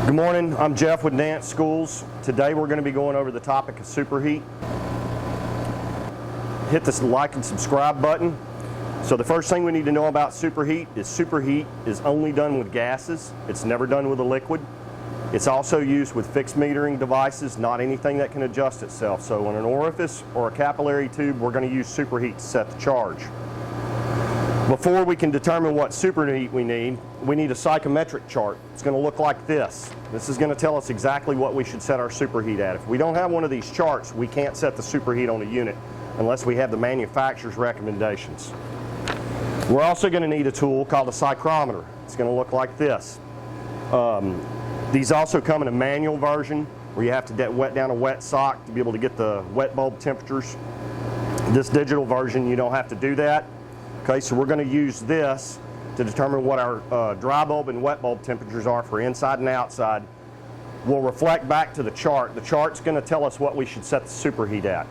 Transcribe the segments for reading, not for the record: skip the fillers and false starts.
Good morning, I'm Jeff with Nance Schools. Today we're going to be going over the topic of superheat. Hit the like and subscribe button. So the first thing we need to know about superheat is only done with gases. It's never done with a liquid. It's also used with fixed metering devices, not anything that can adjust itself. So on an orifice or a capillary tube, we're going to use superheat to set the charge. Before we can determine what superheat we need a psychometric chart. It's going to look like this. This is going to tell us exactly what we should set our superheat at. If we don't have one of these charts, we can't set the superheat on a unit unless we have the manufacturer's recommendations. We're also going to need a tool called a psychrometer. It's going to look like this. These also come in a manual version where you have to wet down a wet sock to be able to get the wet bulb temperatures. This digital version, you don't have to do that. Okay, so we're going to use this to determine what our dry bulb and wet bulb temperatures are for inside and outside. We'll reflect back to the chart. The chart's going to tell us what we should set the superheat at.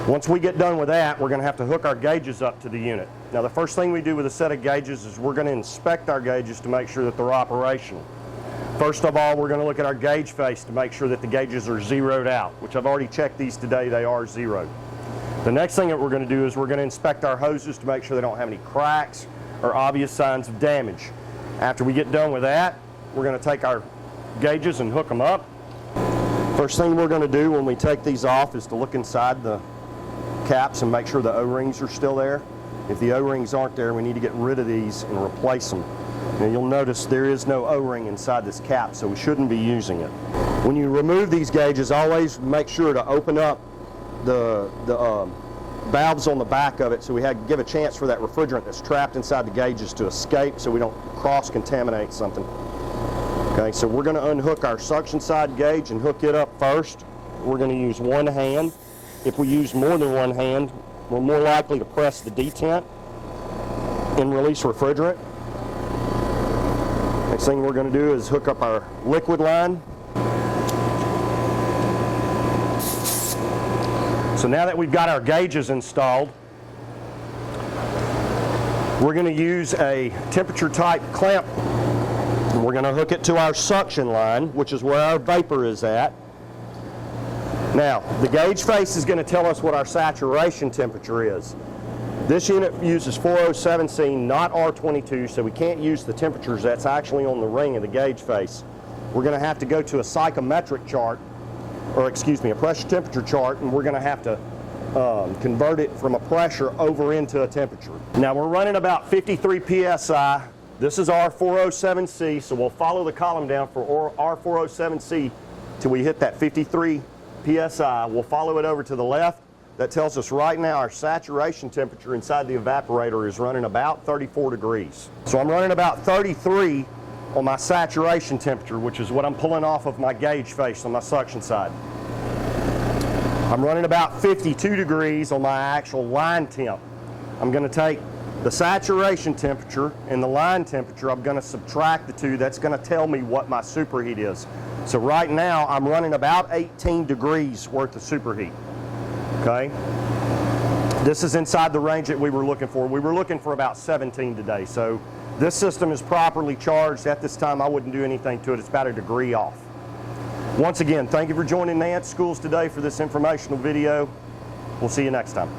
Once we get done with that, we're going to have to hook our gauges up to the unit. Now the first thing we do with a set of gauges is we're going to inspect our gauges to make sure that they're operational. First of all, we're going to look at our gauge face to make sure that the gauges are zeroed out, which I've already checked these today, they are zeroed. The next thing that we're going to do is we're going to inspect our hoses to make sure they don't have any cracks or obvious signs of damage. After we get done with that, we're going to take our gauges and hook them up. First thing we're going to do when we take these off is to look inside the caps and make sure the O-rings are still there. If the O-rings aren't there, we need to get rid of these and replace them. Now you'll notice there is no O-ring inside this cap, so we shouldn't be using it. When you remove these gauges, always make sure to open up the valves on the back of it so we give a chance for that refrigerant that's trapped inside the gauges to escape so we don't cross-contaminate something. Okay, so we're going to unhook our suction side gauge and hook it up first. We're going to use one hand. If we use more than one hand, we're more likely to press the detent and release refrigerant. Next thing we're going to do is hook up our liquid line. So now that we've got our gauges installed, we're going to use a temperature type clamp. And we're going to hook it to our suction line, which is where our vapor is at. Now, the gauge face is going to tell us what our saturation temperature is. This unit uses 407C, not R22, so we can't use the temperatures that's actually on the ring of the gauge face. We're going to have to go to a psychometric chart, or excuse me, a pressure temperature chart, and we're going to have to convert it from a pressure over into a temperature. Now we're running about 53 psi. This is R407C, so we'll follow the column down for R407C till we hit that 53 psi. We'll follow it over to the left. That tells us right now our saturation temperature inside the evaporator is running about 34 degrees. So I'm running about 33 on my saturation temperature, which is what I'm pulling off of my gauge face on my suction side. I'm running about 52 degrees on my actual line temp. I'm going to take the saturation temperature and the line temperature, I'm going to subtract the two. That's going to tell me what my superheat is. So right now I'm running about 18 degrees worth of superheat. Okay? This is inside the range that we were looking for. We were looking for about 17 today. So this system is properly charged. At this time, I wouldn't do anything to it. It's about a degree off. Once again, thank you for joining Nance Schools today for this informational video. We'll see you next time.